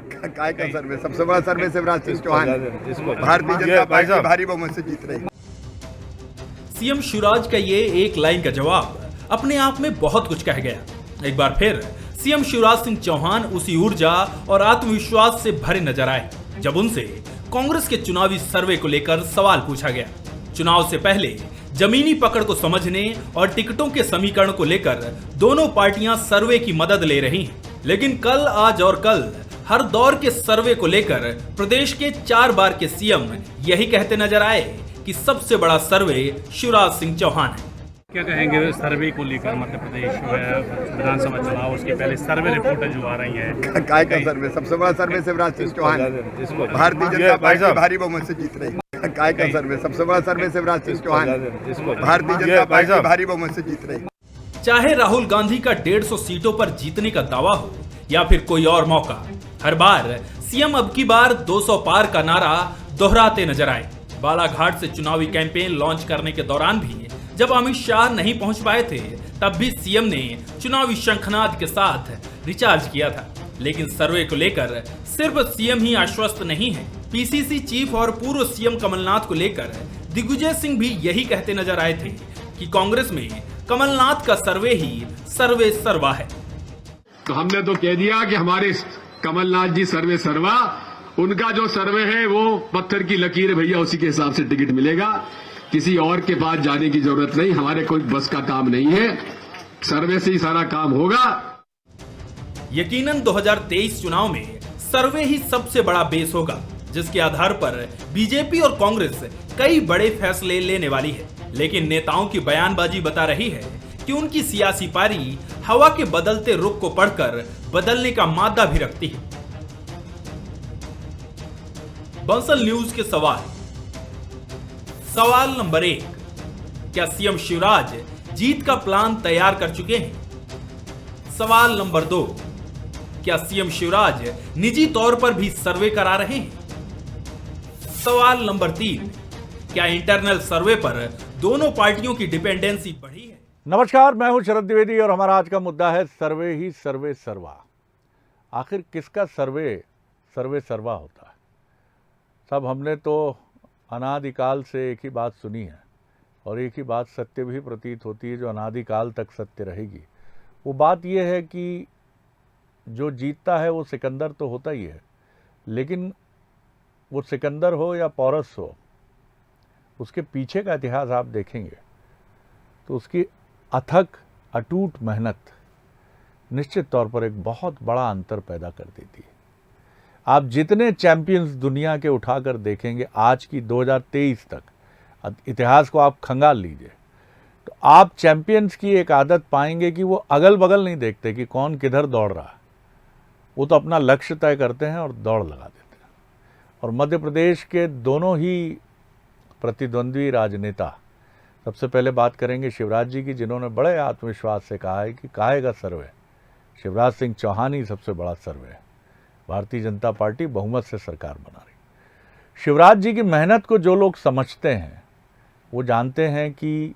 काय का सर्वे? सबसे बड़ा सर्वे शिवराज सिंह चौहान भारतीय जनता पार्टी भारी बहुमत से जीत रही। सीएम शिवराज का ये एक लाइन का जवाब अपने आप में बहुत कुछ कह गया। एक बार फिर सीएम शिवराज सिंह चौहान उसी ऊर्जा और आत्मविश्वास से भरे नजर आए जब उनसे कांग्रेस के चुनावी सर्वे को लेकर सवाल पूछा गया। चुनाव से पहले जमीनी पकड़ को समझने और टिकटों के समीकरण को लेकर दोनों पार्टियां सर्वे की मदद ले रही हैं। लेकिन कल, आज और कल हर दौर के सर्वे को लेकर प्रदेश के 4 बार के सीएम यही कहते नजर आए कि सबसे बड़ा सर्वे शिवराज सिंह चौहान है। क्या कहेंगे सर्वे को लेकर? मध्य प्रदेश विधानसभा चुनाव, उसके पहले सर्वे रिपोर्टें जो आ रही हैं। काय का सर्वे? सबसे बड़ा सर्वे शिवराज सिंह चौहान भारतीय जनता पार्टी भारी बहुमत से जीत रही। काय का सर्वे? सबसे बड़ा सर्वे शिवराज सिंह चौहान भारतीय जनता पार्टी भारी बहुमत से जीत रही। चाहे राहुल गांधी का 150 सीटों पर जीतने का दावा हो या फिर कोई और मौका, हर बार सीएम अब की बार 200 पार का नारा दोहराते नजर आए। बालाघाट से चुनावी कैंपेन लॉन्च करने के दौरान भी जब अमित शाह नहीं पहुंच पाए थे, तब भी सीएम ने चुनावी शंखनाद के साथ रिचार्ज किया था। लेकिन सर्वे को लेकर सिर्फ सीएम ही आश्वस्त नहीं है। पीसीसी चीफ और पूर्व सीएम कमलनाथ को लेकर दिग्विजय सिंह भी यही कहते नजर आए थे कि कांग्रेस में कमलनाथ का सर्वे ही सर्वे सर्वा है। तो हमने तो कह दिया कि हमारे कमलनाथ जी सर्वे सर्वा, उनका जो सर्वे है वो पत्थर की लकीर है भैया, उसी के हिसाब से टिकट मिलेगा। किसी और के पास जाने की जरूरत नहीं, हमारे कोई बस का काम नहीं है, सर्वे से ही सारा काम होगा। यकीनन 2023 चुनाव में सर्वे ही सबसे बड़ा बेस होगा, जिसके आधार पर बीजेपी और कांग्रेस कई बड़े फैसले लेने वाली है। लेकिन नेताओं की बयानबाजी बता रही है कि उनकी सियासी पारी हवा के बदलते रुख को पढ़कर बदलने का मादा भी रखती है। बंसल न्यूज के सवाल नंबर 1, क्या सीएम शिवराज जीत का प्लान तैयार कर चुके हैं? सवाल नंबर 2, क्या सीएम शिवराज निजी तौर पर भी सर्वे करा रहे हैं? सवाल नंबर 3, क्या इंटरनल सर्वे पर दोनों पार्टियों की डिपेंडेंसी बढ़ी है? नमस्कार, मैं हूं शरद द्विवेदी और हमारा आज का मुद्दा है सर्वे ही सर्वे सर्वा। आखिर किसका सर्वे सर्वे सर्वा होता है? सब हमने तो अनादिकाल से एक ही बात सुनी है और एक ही बात सत्य भी प्रतीत होती है, जो अनादिकाल तक सत्य रहेगी। वो बात यह है कि जो जीतता है वो सिकंदर तो होता ही है, लेकिन वो सिकंदर हो या पोरस हो, उसके पीछे का इतिहास आप देखेंगे तो उसकी अथक अटूट मेहनत निश्चित तौर पर एक बहुत बड़ा अंतर पैदा कर देती है। आप जितने चैंपियंस दुनिया के उठाकर देखेंगे आज की 2023 तक, इतिहास को आप खंगाल लीजिए, तो आप चैंपियंस की एक आदत पाएंगे कि वो अगल बगल नहीं देखते कि कौन किधर दौड़ रहा है। वो तो अपना लक्ष्य तय करते हैं और दौड़ लगा देते हैं। और मध्य प्रदेश के दोनों ही प्रतिद्वंद्वी राजनेता, सबसे पहले बात करेंगे शिवराज जी की, जिन्होंने बड़े आत्मविश्वास से कहा है कि काहे का सर्वे, शिवराज सिंह चौहान ही सबसे बड़ा सर्वे है, भारतीय जनता पार्टी बहुमत से सरकार बना रही। शिवराज जी की मेहनत को जो लोग समझते हैं वो जानते हैं कि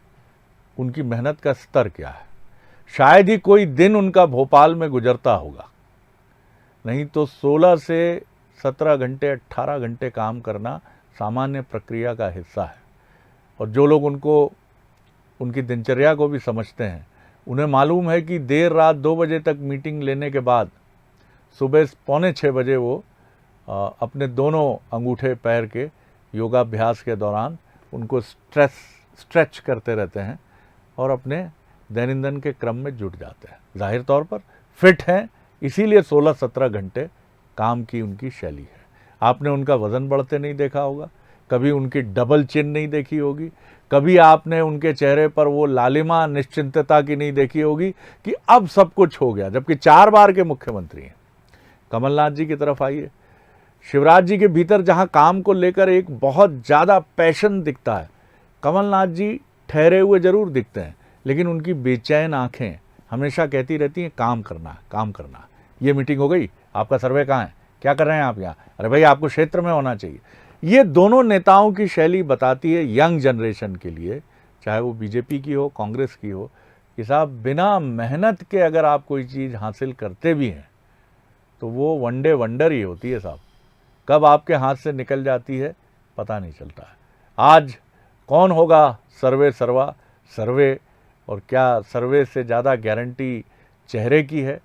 उनकी मेहनत का स्तर क्या है। शायद ही कोई दिन उनका भोपाल में गुजरता होगा, नहीं तो 16 से 17 घंटे 18 घंटे काम करना सामान्य प्रक्रिया का हिस्सा है। और जो लोग उनकी दिनचर्या को भी समझते हैं, उन्हें मालूम है कि देर रात 2 बजे तक मीटिंग लेने के बाद सुबह 5:45 बजे वो अपने दोनों अंगूठे पैर के योगाभ्यास के दौरान उनको स्ट्रेच करते रहते हैं और अपने दैनंदिन के क्रम में जुट जाते हैं। जाहिर तौर पर फिट हैं, इसीलिए 16-17 घंटे काम की उनकी शैली है। आपने उनका वज़न बढ़ते नहीं देखा होगा, कभी उनकी डबल चिन नहीं देखी होगी, कभी आपने उनके चेहरे पर वो लालिमा निश्चिंतता की नहीं देखी होगी कि अब सब कुछ हो गया। जबकि 4 बार के मुख्यमंत्री हैं। कमलनाथ जी की तरफ आइए, शिवराज जी के भीतर जहां काम को लेकर एक बहुत ज़्यादा पैशन दिखता है, कमलनाथ जी ठहरे हुए जरूर दिखते हैं, लेकिन उनकी बेचैन आंखें हमेशा कहती रहती हैं काम करना है, काम करना है। ये मीटिंग हो गई, आपका सर्वे कहाँ है, क्या कर रहे हैं आप यहाँ, अरे भाई आपको क्षेत्र में होना चाहिए। ये दोनों नेताओं की शैली बताती है यंग जनरेशन के लिए, चाहे वो बीजेपी की हो कांग्रेस की हो, कि साहब बिना मेहनत के अगर आप कोई चीज़ हासिल करते भी हैं तो वो वनडे वंडर ही होती है साहब, कब आपके हाथ से निकल जाती है पता नहीं चलता है। आज कौन होगा सर्वे सर्वा, सर्वे और क्या सर्वे से ज़्यादा गारंटी चेहरे की है,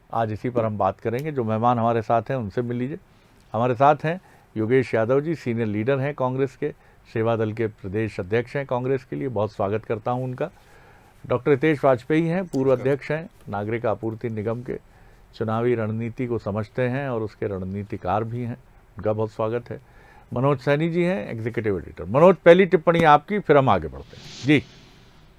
आज इसी पर हम बात करेंगे। जो मेहमान हमारे साथ हैं उनसे मिल लीजिए। हमारे साथ हैं योगेश यादव जी, सीनियर लीडर हैं कांग्रेस के, सेवा दल के प्रदेश अध्यक्ष हैं कांग्रेस के लिए, बहुत स्वागत करता हूं उनका। डॉक्टर हितेश वाजपेयी हैं, पूर्व अध्यक्ष हैं नागरिक आपूर्ति निगम के, चुनावी रणनीति को समझते हैं और उसके रणनीतिकार भी हैं, उनका बहुत स्वागत है। मनोज सैनी जी हैं, एग्जीक्यूटिव एडिटर। मनोज, पहली टिप्पणी आपकी, फिर हम आगे बढ़ते हैं जी।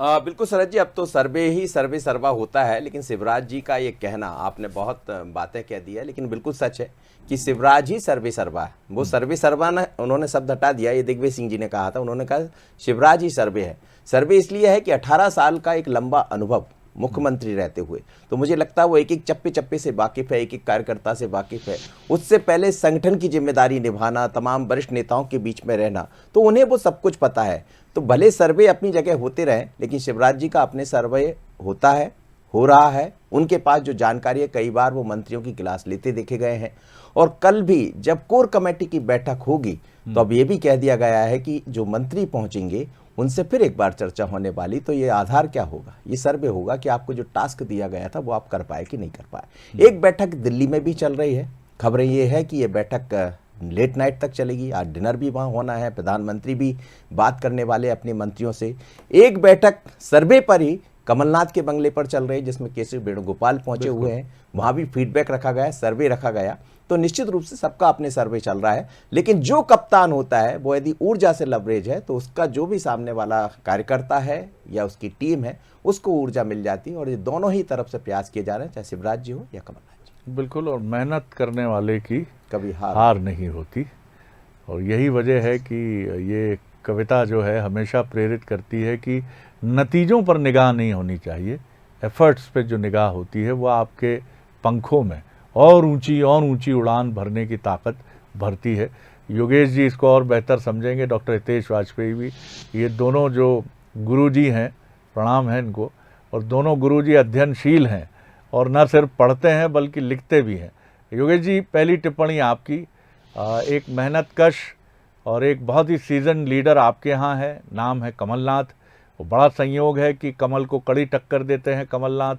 बिल्कुल शरद जी, अब तो सर्वे ही सर्वे सर्वा होता है, लेकिन शिवराज जी का ये कहना, आपने बहुत बातें कह दी है, लेकिन बिल्कुल सच है कि शिवराज ही सर्वे सर्वा है। वो सर्वे सर्वा ना, उन्होंने शब्द हटा दिया, ये दिग्विजय सिंह जी ने कहा था, उन्होंने कहा शिवराज ही सर्वे है। सर्वे इसलिए है कि 18 साल का एक लंबा अनुभव मुख्यमंत्री रहते हुए, तो मुझे लगता है वो एक एक चप्पे चप्पे से वाकिफ है, एक एक कार्यकर्ता से वाकिफ है। उससे पहले संगठन की जिम्मेदारी निभाना, तमाम वरिष्ठ नेताओं के बीच में रहना, तो उन्हें वो सब कुछ पता है। तो भले सर्वे अपनी जगह होते रहे, लेकिन शिवराज जी का अपने सर्वे होता है, हो रहा है। उनके पास जो जानकारी है, कई बार वो मंत्रियों की क्लास लेते देखे गए हैं। और कल भी जब कोर कमेटी की बैठक होगी, तो अब ये भी कह दिया गया है कि जो मंत्री पहुंचेंगे उनसे फिर एक बार चर्चा होने वाली। तो ये आधार क्या होगा, ये सर्वे होगा कि आपको जो टास्क दिया गया था वो आप कर पाए कि नहीं कर पाए। एक बैठक दिल्ली में भी चल रही है, खबरें ये है कि ये बैठक लेट नाइट तक चलेगी, आज डिनर भी वहाँ होना है, प्रधानमंत्री भी बात करने वाले अपने मंत्रियों से। एक बैठक सर्वे पर ही कमलनाथ के बंगले पर चल रही है, जिसमें केसी वेणुगोपाल पहुंचे हुए हैं, वहाँ भी फीडबैक रखा गया, सर्वे रखा गया। तो निश्चित रूप से सबका अपने सर्वे चल रहा है, लेकिन जो कप्तान होता है वो यदि ऊर्जा से लवरेज है, तो उसका जो भी सामने वाला कार्यकर्ता है या उसकी टीम है, उसको ऊर्जा मिल जाती है। और ये दोनों ही तरफ से प्रयास किए जा रहे हैं, चाहे शिवराज जी हो या कमलनाथ जी। बिल्कुल, और मेहनत करने वाले की कभी हार नहीं होती, और यही वजह है कि ये कविता जो है हमेशा प्रेरित करती है कि नतीजों पर निगाह नहीं होनी चाहिए, एफर्ट्स पे जो निगाह होती है वो आपके पंखों में और ऊंची उड़ान भरने की ताकत भरती है। योगेश जी इसको और बेहतर समझेंगे, डॉक्टर हितेश वाजपेयी भी, ये दोनों जो गुरुजी हैं, प्रणाम है इनको, और दोनों गुरुजी अध्ययनशील हैं और न सिर्फ पढ़ते हैं बल्कि लिखते भी हैं। योगेश जी, पहली टिप्पणी आपकी, एक मेहनतकश और एक बहुत ही सीजन लीडर आपके यहाँ है, नाम है कमलनाथ। वो बड़ा संयोग है कि कमल को कड़ी टक्कर देते हैं कमलनाथ,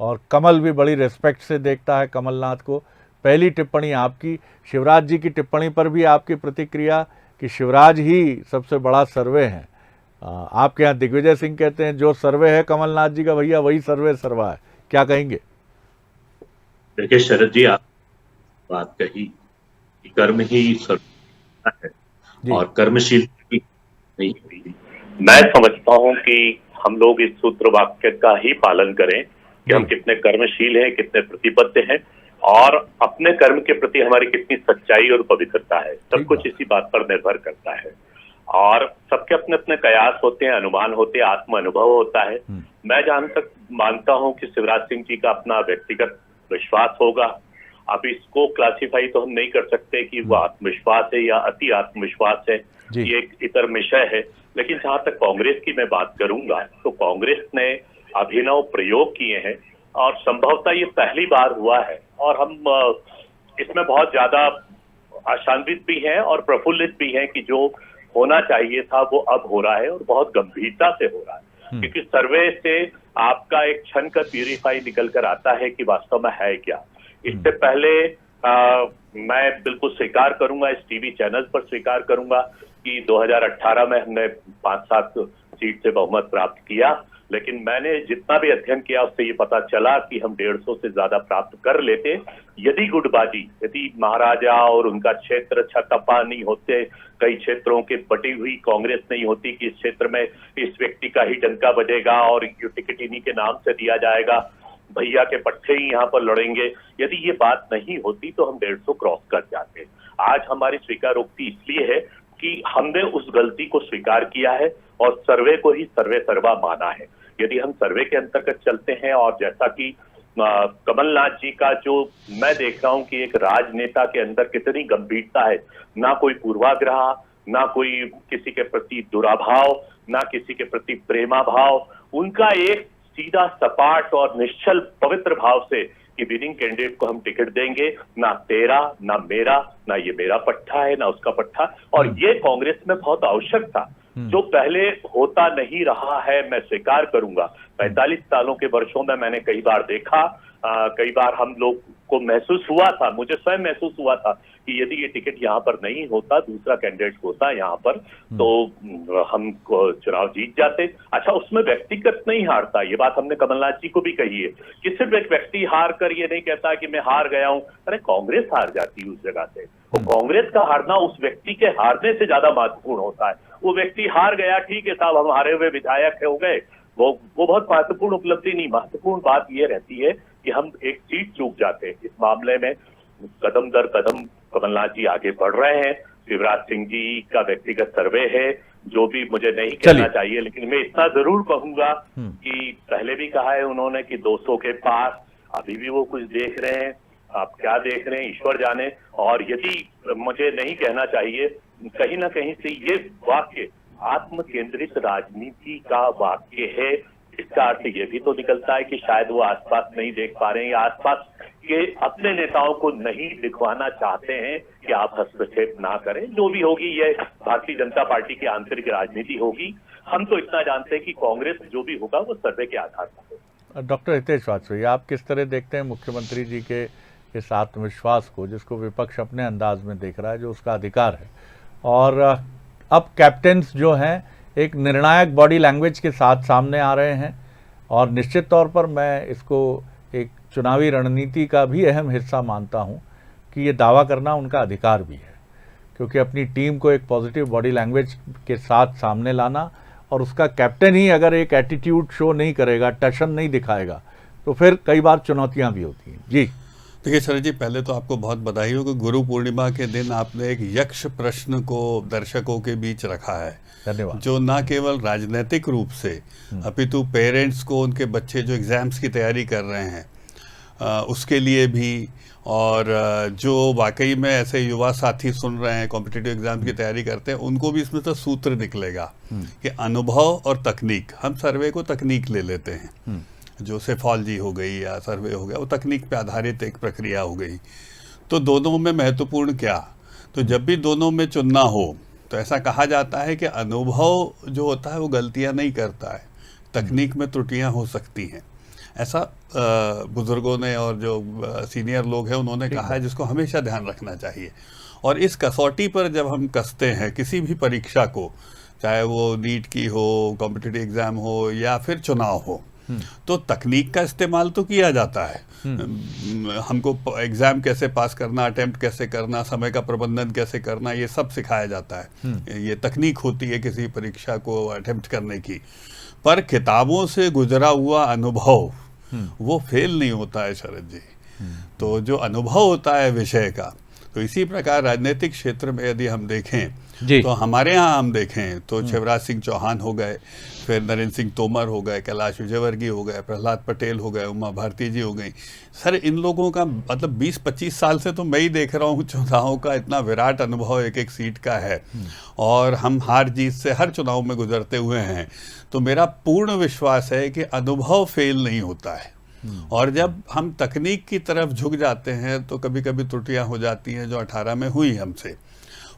और कमल भी बड़ी रिस्पेक्ट से देखता है कमलनाथ को। पहली टिप्पणी आपकी, शिवराज जी की टिप्पणी पर भी आपकी प्रतिक्रिया कि शिवराज ही सबसे बड़ा सर्वे हैं। आपके यहाँ दिग्विजय सिंह कहते हैं जो सर्वे है कमलनाथ जी का भैया वही सर्वे सर्वा है, क्या कहेंगे? देखिए शरद जी, आप बात कही कि कर्म ही सर्व है और कर्मशील नहीं हुई। मैं समझता हूं कि हम लोग इस सूत्र वाक्य का ही पालन करें कि हम कितने कर्मशील हैं, कितने प्रतिबद्ध हैं, और अपने कर्म के प्रति हमारी कितनी सच्चाई और पवित्रता है। सब कुछ इसी बात पर निर्भर करता है। और सबके अपने अपने कयास होते हैं, अनुमान होते हैं, आत्म अनुभव होता है। मैं जहां तक मानता हूं कि शिवराज सिंह जी का अपना व्यक्तिगत विश्वास होगा। अब इसको क्लासिफाई तो हम नहीं कर सकते कि वो आत्मविश्वास है या अति आत्मविश्वास है, ये एक इतर विषय है। लेकिन जहां तक कांग्रेस की मैं बात करूंगा, तो कांग्रेस ने अभिनव प्रयोग किए हैं और संभवतः ये पहली बार हुआ है, और हम इसमें बहुत ज्यादा आशान्वित भी हैं और प्रफुल्लित भी हैं कि जो होना चाहिए था वो अब हो रहा है, और बहुत गंभीरता से हो रहा है। क्योंकि सर्वे से आपका एक क्षण का प्यूरिफाई निकल कर आता है कि वास्तव में है क्या। इससे पहले मैं बिल्कुल स्वीकार करूंगा, इस टीवी चैनल पर स्वीकार करूंगा कि 2018 में हमने 5-7 सीट से बहुमत प्राप्त किया, लेकिन मैंने जितना भी अध्ययन किया उससे ये पता चला कि हम 150 से ज्यादा प्राप्त कर लेते यदि गुटबाजी, यदि महाराजा और उनका क्षेत्र छतपा नहीं होते, कई क्षेत्रों के बटी हुई कांग्रेस नहीं होती कि इस क्षेत्र में इस व्यक्ति का ही डंका बजेगा और टिकट इन्हीं के नाम से दिया जाएगा, भैया के पट्टे ही यहाँ पर लड़ेंगे। यदि ये बात नहीं होती तो हम 150 क्रॉस कर जाते। आज हमारी स्वीकारोक्ति इसलिए है कि हमने उस गलती को स्वीकार किया है और सर्वे को ही सर्वे सर्वा माना है। यदि हम सर्वे के अंतर्गत चलते हैं, और जैसा कि कमलनाथ जी का जो मैं देख रहा हूं कि एक राजनेता के अंदर कितनी गंभीरता है, ना कोई पूर्वाग्रह, ना कोई किसी के प्रति दुराभाव, ना किसी के प्रति प्रेमाभाव, उनका एक सीधा सपाट और निश्चल पवित्र भाव से कि विनिंग कैंडिडेट को हम टिकट देंगे, ना तेरा ना मेरा, ना ये मेरा पट्टा है ना उसका पट्टा। और ये कांग्रेस में बहुत आवश्यक था, जो पहले होता नहीं रहा है, मैं स्वीकार करूंगा। 45 सालों के वर्षों में मैंने कई बार देखा, कई बार हम लोग को महसूस हुआ था, मुझे स्वयं महसूस हुआ था कि यदि ये टिकट यहाँ पर नहीं होता, दूसरा कैंडिडेट होता यहाँ पर, तो हम चुनाव जीत जाते। अच्छा, उसमें व्यक्तिगत नहीं हारता, ये बात हमने कमलनाथ जी को भी कही है कि सिर्फ एक व्यक्ति हार कर ये नहीं कहता कि मैं हार गया हूं। अरे कांग्रेस हार जाती है उस जगह से, तो कांग्रेस का हारना उस व्यक्ति के हारने से ज्यादा महत्वपूर्ण होता है। वो व्यक्ति हार गया, ठीक है साहब, हम हारे हुए विधायक हो गए, वो बहुत महत्वपूर्ण उपलब्धि नहीं। महत्वपूर्ण बात यह रहती है कि हम एक सीट चूक जाते हैं। इस मामले में कदम दर कदम कमलनाथ जी आगे बढ़ रहे हैं। शिवराज सिंह जी का व्यक्तिगत सर्वे है, जो भी मुझे नहीं कहना चाहिए, लेकिन मैं इतना जरूर कहूंगा कि पहले भी कहा है उन्होंने कि 200 के पास, अभी भी वो कुछ देख रहे हैं। आप क्या देख रहे हैं ईश्वर जाने। और यदि मुझे नहीं कहना चाहिए, कहीं ना कहीं से ये वाक्य आत्म केंद्रित राजनीति का वाक्य है। इसका अर्थ ये भी तो निकलता है कि शायद वो आसपास नहीं देख पा रहे हैं, या आसपास के अपने नेताओं को नहीं दिखवाना चाहते हैं कि आप हस्तक्षेप ना करें। जो भी होगी, ये भारतीय जनता पार्टी की आंतरिक राजनीति होगी। हम तो इतना जानते हैं कि कांग्रेस जो भी होगा वो सर्वे के आधार पर होगा। डॉक्टर हितेश वाजपेयी, आप किस तरह देखते हैं मुख्यमंत्री जी के इस आत्मविश्वास को, जिसको विपक्ष अपने अंदाज में देख रहा है, जो उसका अधिकार है, और अब कैप्टन्स जो हैं एक निर्णायक बॉडी लैंग्वेज के साथ सामने आ रहे हैं, और निश्चित तौर पर मैं इसको एक चुनावी रणनीति का भी अहम हिस्सा मानता हूं कि ये दावा करना उनका अधिकार भी है, क्योंकि अपनी टीम को एक पॉजिटिव बॉडी लैंग्वेज के साथ सामने लाना, और उसका कैप्टन ही अगर एक एटीट्यूड शो नहीं करेगा, टशन नहीं दिखाएगा, तो फिर कई बार चुनौतियां भी होती हैं। जी देखिए शरद जी, पहले तो आपको बहुत बधाई हो कि गुरु पूर्णिमा के दिन आपने एक यक्ष प्रश्न को दर्शकों के बीच रखा है। धन्यवाद। जो न केवल राजनीतिक रूप से, अपितु पेरेंट्स को, उनके बच्चे जो एग्जाम्स की तैयारी कर रहे हैं उसके लिए भी, और जो वाकई में ऐसे युवा साथी सुन रहे हैं कॉम्पिटिटिव एग्जाम की तैयारी करते हैं, उनको भी इसमें तो सूत्र निकलेगा कि अनुभव और तकनीक। हम सर्वे को तकनीक ले लेते हैं, जो सेफोलॉजी हो गई या सर्वे हो गया, वो तकनीक पे आधारित एक प्रक्रिया हो गई। तो दोनों में महत्वपूर्ण क्या, तो जब भी दोनों में चुनना हो तो ऐसा कहा जाता है कि अनुभव जो होता है वो गलतियां नहीं करता है, तकनीक में त्रुटियां हो सकती हैं। ऐसा बुजुर्गों ने और जो सीनियर लोग हैं उन्होंने कहा है, जिसको हमेशा ध्यान रखना चाहिए। और इस कसौटी पर जब हम कसते हैं किसी भी परीक्षा को, चाहे वो नीट की हो, कॉम्पिटिटिव एग्जाम हो या फिर चुनाव हो, तो तकनीक का इस्तेमाल तो किया जाता है। हमको एग्जाम कैसे पास करना, अटेम्प्ट कैसे करना, समय का प्रबंधन कैसे करना, ये सब सिखाया जाता है। ये तकनीक होती है किसी परीक्षा को अटेम्प्ट करने की। पर किताबों से गुजरा हुआ अनुभव वो फेल नहीं होता है शरद जी। तो जो अनुभव होता है विषय का, तो इसी प्रकार राजनीतिक क्षेत्र में यदि हम देखें तो हमारे यहाँ हम देखें तो शिवराज सिंह चौहान हो गए, फिर नरेंद्र सिंह तोमर हो गए, कैलाश विजयवर्गीय हो गए, प्रहलाद पटेल हो गए, उमा भारती जी हो गई। सर इन लोगों का मतलब 20-25 साल से तो मैं ही देख रहा हूँ चुनावों का, इतना विराट अनुभव एक एक सीट का है, और हम हार जीत से हर चुनाव में गुजरते हुए हैं। तो मेरा पूर्ण विश्वास है कि अनुभव फेल नहीं होता है, और जब हम तकनीक की तरफ झुक जाते हैं तो कभी कभी त्रुटियां हो जाती हैं, जो 18 में हुई हमसे।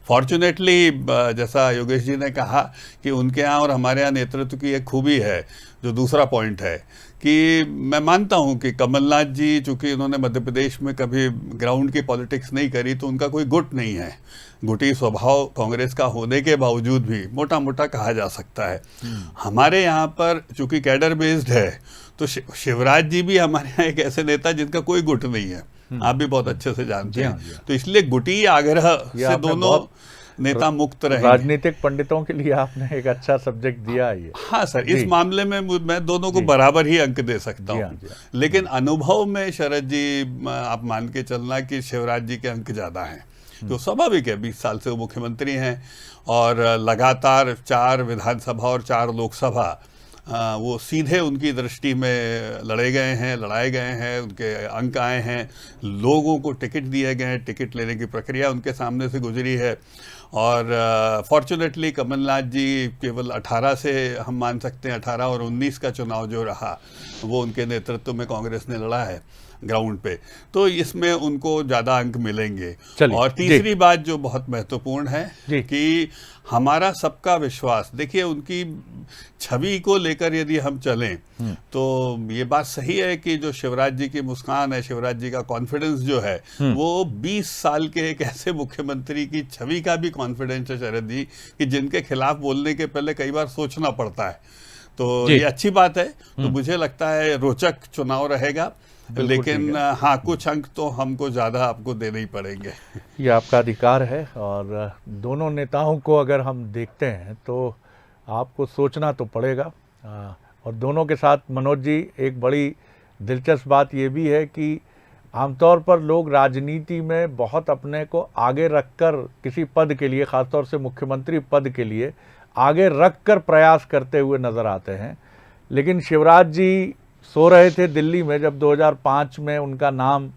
फॉर्चुनेटली जैसा योगेश जी ने कहा कि उनके यहाँ और हमारे यहाँ नेतृत्व की एक खूबी है, जो दूसरा पॉइंट है कि मैं मानता हूँ कि कमलनाथ जी, चूंकि उन्होंने मध्य प्रदेश में कभी ग्राउंड की पॉलिटिक्स नहीं करी, तो उनका कोई गुट नहीं है। गुटी स्वभाव कांग्रेस का होने के बावजूद भी मोटा मोटा कहा जा सकता है। हमारे यहाँ पर चूंकि कैडर बेस्ड है, तो शिवराज जी भी हमारे यहाँ एक ऐसे नेता जिनका कोई गुट नहीं है, आप भी बहुत अच्छे से जानते हैं। तो इसलिए गुटी आग्रह से दोनों नेता मुक्त रहे। राजनीतिक पंडितों के लिए आपने एक अच्छा सब्जेक्ट दिया है। हाँ सर, इस मामले में मैं दोनों को बराबर ही अंक दे सकता हूँ, लेकिन अनुभव में शरद जी आप मान के चलना कि शिवराज जी के अंक ज्यादा हैं। तो स्वाभाविक है, 20 साल से वो मुख्यमंत्री हैं, और लगातार 4 विधानसभा और 4 लोकसभा वो सीधे उनकी दृष्टि में लड़ाए गए हैं, उनके अंक आए हैं, लोगों को टिकट दिए गए हैं, टिकट लेने की प्रक्रिया उनके सामने से गुजरी है। और फॉर्चुनेटली कमलनाथ जी केवल 18 से हम मान सकते हैं, 18 और 19 का चुनाव जो रहा वो उनके नेतृत्व में कांग्रेस ने लड़ा है, ग्राउंड पे, तो इसमें उनको ज़्यादा अंक मिलेंगे। चलिए, और तीसरी बात जो बहुत महत्वपूर्ण है जी। कि हमारा सबका विश्वास, देखिए उनकी छवि को लेकर यदि हम चलें तो ये बात सही है कि जो शिवराज जी की मुस्कान है, शिवराज जी का कॉन्फिडेंस जो है, वो 20 साल के एक ऐसे मुख्यमंत्री की छवि का भी कॉन्फिडेंस है शरद जी, कि जिनके खिलाफ बोलने के पहले कई बार सोचना पड़ता है। तो ये अच्छी बात है। तो मुझे लगता है रोचक चुनाव रहेगा, लेकिन हाँ, कुछ अंक तो हमको ज़्यादा आपको देने ही पड़ेंगे। ये आपका अधिकार है। और दोनों नेताओं को अगर हम देखते हैं तो आपको सोचना तो पड़ेगा। और दोनों के साथ मनोज जी, एक बड़ी दिलचस्प बात ये भी है कि आमतौर पर लोग राजनीति में बहुत अपने को आगे रखकर किसी पद के लिए, ख़ासतौर से मुख्यमंत्री पद के लिए आगे रखकर प्रयास करते हुए नज़र आते हैं। लेकिन शिवराज जी सो रहे थे दिल्ली में जब 2005 में उनका नाम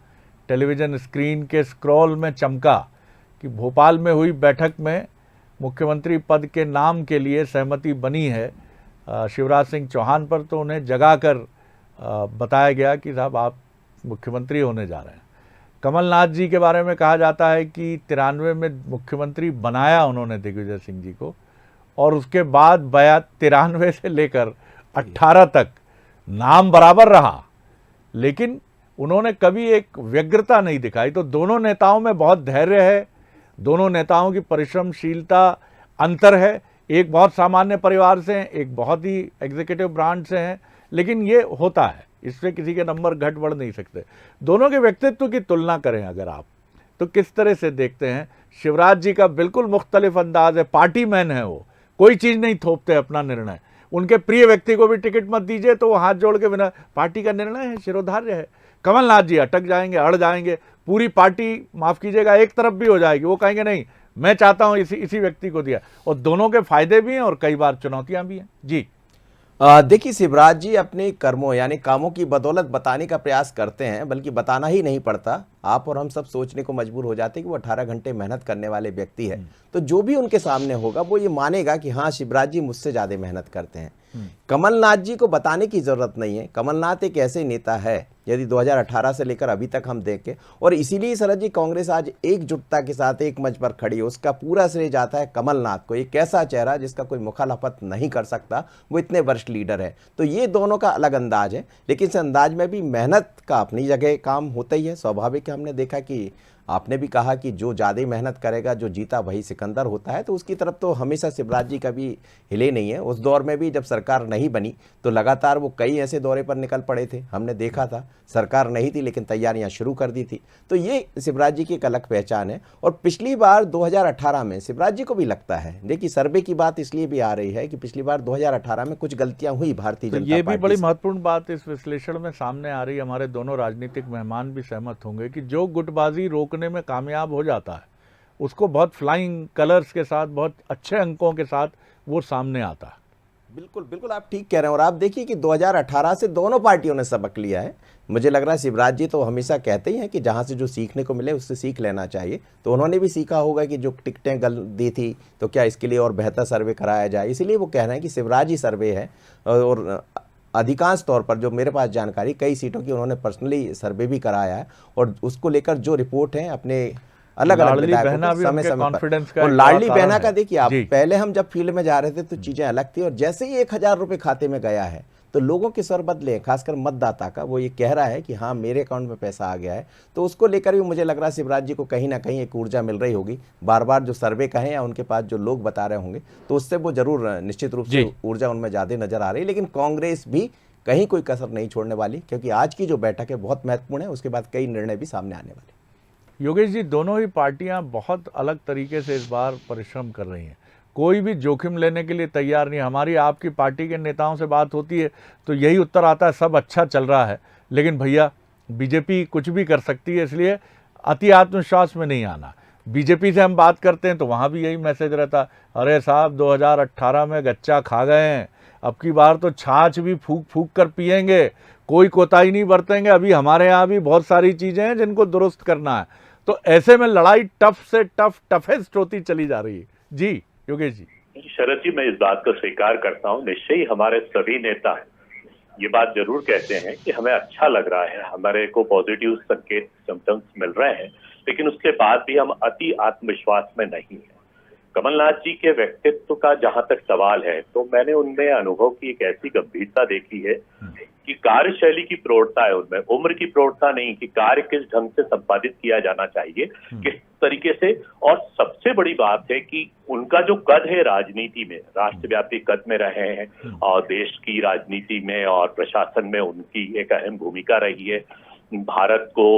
टेलीविज़न स्क्रीन के स्क्रॉल में चमका कि भोपाल में हुई बैठक में मुख्यमंत्री पद के नाम के लिए सहमति बनी है शिवराज सिंह चौहान पर, तो उन्हें जगाकर बताया गया कि साहब आप मुख्यमंत्री होने जा रहे हैं। कमलनाथ जी के बारे में कहा जाता है कि 93 में मुख्यमंत्री बनाया उन्होंने दिग्विजय सिंह जी को, और उसके बाद 93 से लेकर 18 तक नाम बराबर रहा, लेकिन उन्होंने कभी एक व्यग्रता नहीं दिखाई। तो दोनों नेताओं में बहुत धैर्य है, दोनों नेताओं की परिश्रमशीलता अंतर है। एक बहुत सामान्य परिवार से हैं, एक बहुत ही एग्जीक्यूटिव ब्रांड से हैं, लेकिन ये होता है, इससे किसी के नंबर घट बढ़ नहीं सकते। दोनों के व्यक्तित्व की तुलना करें अगर आप, तो किस तरह से देखते हैं? शिवराज जी का बिल्कुल मुख्तलिफ अंदाज है, पार्टी मैन है, वो कोई चीज़ नहीं थोपते अपना निर्णय। उनके प्रिय व्यक्ति को भी टिकट मत दीजिए तो वो हाथ जोड़ के बिना, पार्टी का निर्णय है, शिरोधार्य है। कमलनाथ जी अटक जाएंगे, अड़ जाएंगे, पूरी पार्टी माफ़ कीजिएगा एक तरफ भी हो जाएगी, वो कहेंगे नहीं मैं चाहता हूं इसी व्यक्ति को दिया। और दोनों के फायदे भी हैं और कई बार चुनौतियां भी हैं। जी देखिए, शिवराज जी अपने कर्मों यानी कामों की बदौलत बताने का प्रयास करते हैं, बल्कि बताना ही नहीं पड़ता। आप और हम सब सोचने को मजबूर हो जाते हैं कि वो 18 घंटे मेहनत करने वाले व्यक्ति है, तो जो भी उनके सामने होगा वो ये मानेगा कि हाँ शिवराज जी मुझसे ज़्यादा मेहनत करते हैं। कमलनाथ जी को बताने की ज़रूरत नहीं है। कमलनाथ एक ऐसे नेता है, यदि 2018 से लेकर अभी तक हम देखें, और इसीलिए शरद जी कांग्रेस आज एकजुटता के साथ एक मंच पर खड़ी है, उसका पूरा श्रेय जाता है कमलनाथ को। एक ऐसा चेहरा जिसका कोई मुखालफत नहीं कर सकता, वो इतने वरिष्ठ लीडर है। तो ये दोनों का अलग अंदाज है, लेकिन इस अंदाज में भी मेहनत का अपनी जगह काम होता ही है, स्वाभाविक है। हमने देखा कि आपने भी कहा कि जो ज़्यादा मेहनत करेगा, जो जीता वही सिकंदर होता है, तो उसकी तरफ तो हमेशा शिवराज जी कभी हिले नहीं है। उस दौर में भी जब सरकार नहीं बनी तो लगातार वो कई ऐसे दौरे पर निकल पड़े थे, हमने देखा था। सरकार नहीं थी लेकिन तैयारियां शुरू कर दी थी। तो ये शिवराज जी की एक अलग पहचान है। और पिछली बार 2018 में शिवराज जी को भी लगता है, देखिए सर्वे की बात इसलिए भी आ रही है कि पिछली बार 2018 में कुछ गलतियां हुई भारतीय जनता पार्टी। ये भी बड़ी महत्वपूर्ण बात इस विश्लेषण में सामने आ रही है, हमारे दोनों राजनीतिक मेहमान भी सहमत होंगे कि जो गुटबाजी रोकने में कामयाब हो जाता है उसको बहुत फ्लाइंग कलर्स के साथ, बहुत अच्छे अंकों के साथ वो सामने आता है। बिल्कुल बिल्कुल, आप ठीक कह रहे हैं। और आप देखिए कि 2018 से दोनों पार्टियों ने सबक लिया है। मुझे लग रहा है शिवराज जी तो हमेशा कहते ही हैं कि जहां से जो सीखने को मिले उससे सीख लेना चाहिए। तो उन्होंने भी सीखा होगा कि जो टिकटें गल दी थी तो क्या इसके लिए और बेहतर सर्वे कराया जाए, इसीलिए वो कह रहे हैं कि शिवराज जी सर्वे है। और अधिकांश तौर पर जो मेरे पास जानकारी, कई सीटों की उन्होंने पर्सनली सर्वे भी कराया है, और उसको लेकर जो रिपोर्ट है अपने अलग अलग समय समय पर। और लाडली बहना का देखिए आप, पहले हम जब फील्ड में जा रहे थे तो चीजें अलग थी, और जैसे ही 1000 रुपए खाते में गया है तो लोगों के स्वर बदले, खासकर मतदाता का। वो ये कह रहा है कि हाँ मेरे अकाउंट में पैसा आ गया है। तो उसको लेकर भी मुझे लग रहा है शिवराज जी को कहीं ना कहीं एक ऊर्जा मिल रही होगी। बार बार जो सर्वे कहें या उनके पास जो लोग बता रहे होंगे तो उससे वो जरूर निश्चित रूप से ऊर्जा उनमें ज्यादा नजर आ रही है। लेकिन कांग्रेस भी कहीं कोई कसर नहीं छोड़ने वाली, क्योंकि आज की जो बैठक है बहुत महत्वपूर्ण है, उसके बाद कई निर्णय भी सामने आने वाले। योगेश जी, दोनों ही पार्टियां बहुत अलग तरीके से इस बार परिश्रम कर रही हैं, कोई भी जोखिम लेने के लिए तैयार नहीं। हमारी आपकी पार्टी के नेताओं से बात होती है तो यही उत्तर आता है सब अच्छा चल रहा है, लेकिन भैया बीजेपी कुछ भी कर सकती है, इसलिए अति आत्मविश्वास में नहीं आना। बीजेपी से हम बात करते हैं तो वहाँ भी यही मैसेज रहता, अरे साहब 2018 में गच्चा खा गए हैं, अब की बार तो छाछ भी फूक फूक कर पिएंगे, कोई कोताही नहीं बरतेंगे। अभी हमारे यहाँ भी बहुत सारी चीज़ें हैं जिनको दुरुस्त करना है। तो ऐसे में लड़ाई टफ से टफेस्ट होती चली जा रही है। जी योगेश जी। शरद जी, मैं इस बात को स्वीकार करता हूं, निश्चय ही हमारे सभी नेता ये बात जरूर कहते हैं कि हमें अच्छा लग रहा है, हमारे को पॉजिटिव संकेत सिम्टम्स मिल रहे हैं, लेकिन उसके बाद भी हम अति आत्मविश्वास में नहीं है। कमलनाथ जी के व्यक्तित्व का जहां तक सवाल है, तो मैंने उनमें अनुभव की एक ऐसी गंभीरता देखी है कि कार्यशैली की प्रौढ़ता है उनमें, उम्र की प्रौढ़ता नहीं, कि कार्य किस ढंग से संपादित किया जाना चाहिए, किस तरीके से। और सबसे बड़ी बात है कि उनका जो कद है राजनीति में, राष्ट्रव्यापी कद में रहे हैं और देश की राजनीति में और प्रशासन में उनकी एक अहम भूमिका रही है। भारत को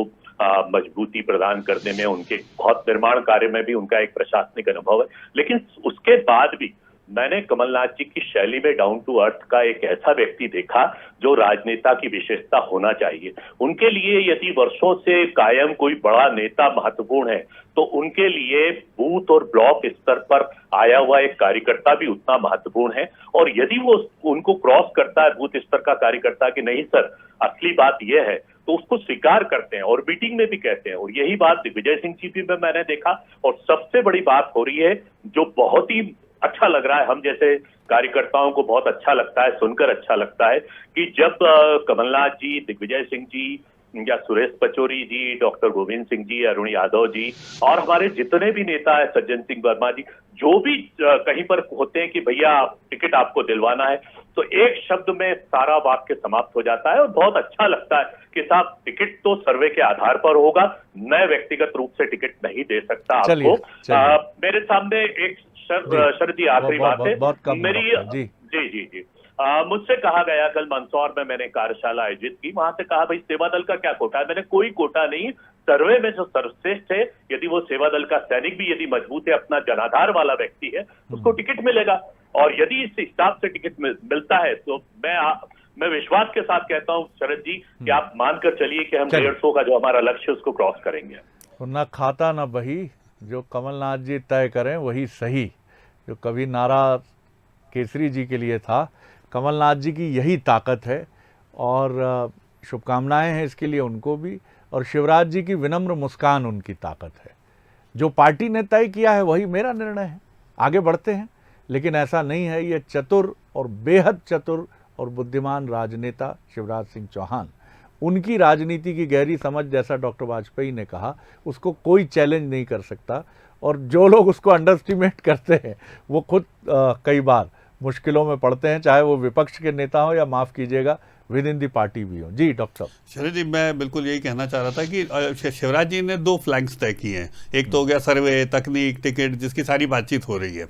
मजबूती प्रदान करने में उनके बहुत निर्माण कार्य में भी उनका एक प्रशासनिक अनुभव है। लेकिन उसके बाद भी मैंने कमलनाथ जी की शैली में डाउन टू अर्थ का एक ऐसा व्यक्ति देखा जो राजनेता की विशेषता होना चाहिए। उनके लिए यदि वर्षों से कायम कोई बड़ा नेता महत्वपूर्ण है, तो उनके लिए बूथ और ब्लॉक स्तर पर आया हुआ एक कार्यकर्ता भी उतना महत्वपूर्ण है। और यदि वो उनको क्रॉस करता है बूथ स्तर का कार्यकर्ता कि नहीं सर, असली बात यह है, तो उसको स्वीकार करते हैं और मीटिंग में भी कहते हैं। और यही बात दिग्विजय सिंह जी भी में मैंने देखा। और सबसे बड़ी बात हो रही है, जो बहुत ही अच्छा लग रहा है, हम जैसे कार्यकर्ताओं को बहुत अच्छा लगता है, सुनकर अच्छा लगता है, कि जब कमलनाथ जी, दिग्विजय सिंह जी या सुरेश पचौरी जी, डॉक्टर गोविंद सिंह जी, अरुण यादव जी और हमारे जितने भी नेता है, सज्जन सिंह वर्मा जी, जो भी कहीं पर होते हैं कि भैया टिकट आपको दिलवाना है, तो एक शब्द में सारा वाक्य समाप्त हो जाता है। और बहुत अच्छा लगता है कि साहब टिकट तो सर्वे के आधार पर होगा, मैं व्यक्तिगत रूप से टिकट नहीं दे सकता आपको। मेरे सामने एक शरद जी आखिरी बात है मेरी। जी जी जी मुझसे कहा गया, कल मंदसौर में मैंने कार्यशाला आयोजित की, वहां से कहा भाई सेवा दल का क्या कोटा है। मैंने कोई कोटा नहीं, सर्वे में जो सर्वश्रेष्ठ है, यदि वो सेवा दल का सैनिक भी यदि मजबूत है, अपना जनाधार वाला व्यक्ति है, उसको टिकट मिलेगा। और यदि इस हिसाब से टिकट मिलता है, तो मैं विश्वास के साथ कहता हूं शरद जी कि आप मानकर चलिए कि हम 150 का जो हमारा लक्ष्य उसको क्रॉस करेंगे। न खाता न बही, जो कमलनाथ जी तय करें वही सही, जो कभी नारा केसरी जी के लिए था, कमलनाथ जी की यही ताकत है। और शुभकामनाएं हैं इसके लिए उनको भी। और शिवराज जी की विनम्र मुस्कान उनकी ताकत है। जो पार्टी ने तय किया है वही मेरा निर्णय है, आगे बढ़ते हैं। लेकिन ऐसा नहीं है, ये चतुर और बेहद चतुर और बुद्धिमान राजनेता शिवराज सिंह चौहान, उनकी राजनीति की गहरी समझ, जैसा डॉक्टर वाजपेयी ने कहा, उसको कोई चैलेंज नहीं कर सकता। और जो लोग उसको अंडरस्टिमेट करते हैं वो खुद कई बार मुश्किलों में पड़ते हैं, चाहे वो विपक्ष के नेता हो या माफ़ कीजिएगा विद इन दी पार्टी भी हो। जी डॉक्टर शरद जी, मैं बिल्कुल यही कहना चाह रहा था कि शिवराज जी ने 2 फ्लैंक्स तय किए हैं। एक तो हो गया सर्वे, तकनीक, टिकट, जिसकी सारी बातचीत हो रही है,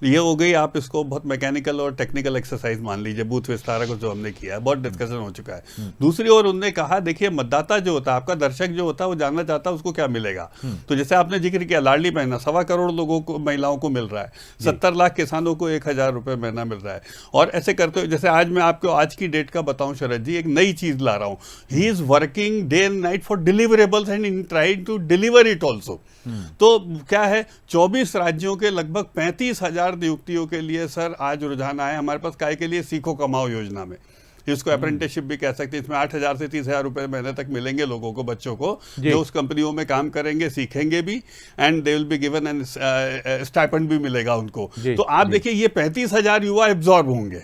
ये हो गई। आप इसको बहुत मैकेनिकल और टेक्निकल एक्सरसाइज मान लीजिए, बूथ विस्तार को जो हमने किया है, बहुत डिस्कशन हो चुका है। दूसरी ओर उन्होंने कहा, देखिए मतदाता जो होता है, आपका दर्शक जो होता है, वो जानना चाहता है उसको क्या मिलेगा। तो जैसे आपने जिक्र किया, लाडली महीना 1.25 करोड़ लोगों को, महिलाओं को मिल रहा है, 70 लाख किसानों को 1000 रुपये महीना मिल रहा है। और ऐसे करते हुए, जैसे आज मैं आपको आज की डेट का बताऊं शरद जी, एक नई चीज ला रहा हूं। He is working day and night for deliverables and in trying to deliver it also. तो क्या है, 24 राज्यों के लगभग 35,000 नियुक्तियों के लिए सर आज रुझान आए हमारे पास। काय के लिए? सीखो कमाओ योजना में, इसको अप्रेंटिसशिप भी कह सकते हैं। इसमें 8,000 से 30,000 रुपए महीने तक मिलेंगे लोगों को, बच्चों को, जो उस कंपनियों में काम करेंगे, सीखेंगे भी, and they will be given an stipend भी मिलेगा उनको। तो आप देखिए, ये 35,000 युवा एब्जॉर्ब होंगे।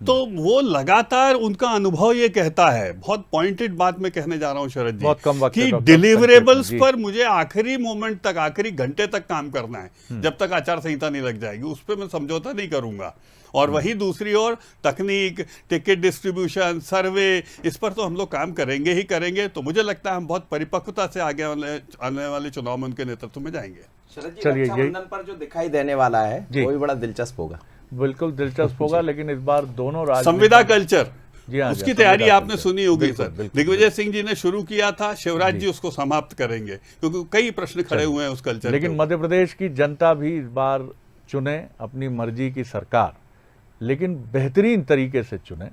तो वो लगातार, उनका अनुभव ये कहता है, बहुत पॉइंटेड बात मैं कहने जा रहा हूँ शरद जी, कि डिलीवरेबल्स पर मुझे आखिरी मोमेंट तक, आखिरी घंटे तक काम करना है, जब तक आचार संहिता नहीं लग जाएगी, उस पर मैं समझौता नहीं करूंगा। और वही दूसरी ओर तकनीक, टिकट डिस्ट्रीब्यूशन, सर्वे, इस पर तो हम लोग काम करेंगे ही करेंगे। तो मुझे लगता है हम बहुत परिपक्वता से आगे आने वाले चुनाव में उनके नेतृत्व में जाएंगे। चलिए, रक्षाबंधन पर जो दिखाई देने वाला है वो भी बड़ा दिलचस्प होगा। बिल्कुल दिलचस्प होगा। लेकिन इस बार दोनों संविदा कल्चर, हाँ, उसकी तैयारी आपने सुनी होगी सर। दिग्विजय सिंह जी ने शुरू किया था, शिवराज जी उसको समाप्त करेंगे, क्योंकि कई प्रश्न खड़े हुए हैं उस कल्चर। लेकिन मध्य प्रदेश की जनता भी इस बार चुने अपनी मर्जी की सरकार, लेकिन बेहतरीन तरीके से चुने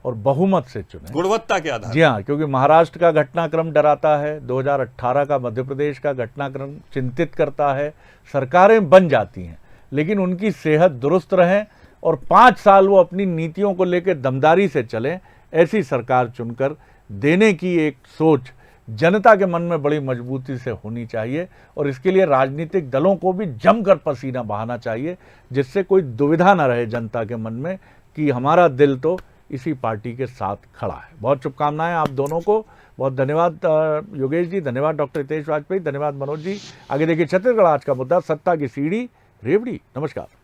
और बहुमत से चुने, गुणवत्ता के आधार। जी हाँ, क्योंकि महाराष्ट्र का घटनाक्रम डराता है, 2018 का मध्य प्रदेश का घटनाक्रम चिंतित करता है। सरकारें बन जाती हैं, लेकिन उनकी सेहत दुरुस्त रहे और 5 साल वो अपनी नीतियों को लेकर दमदारी से चलें, ऐसी सरकार चुनकर देने की एक सोच जनता के मन में बड़ी मजबूती से होनी चाहिए। और इसके लिए राजनीतिक दलों को भी जमकर पसीना बहाना चाहिए, जिससे कोई दुविधा न रहे जनता के मन में कि हमारा दिल तो इसी पार्टी के साथ खड़ा है। बहुत शुभकामनाएं आप दोनों को। बहुत धन्यवाद योगेश जी, धन्यवाद डॉक्टर हितेश वाजपेयी, धन्यवाद मनोज जी। आगे देखिए छत्तीसगढ़ आज का मुद्दा, सत्ता की सीढ़ी रेवड़ी। नमस्कार।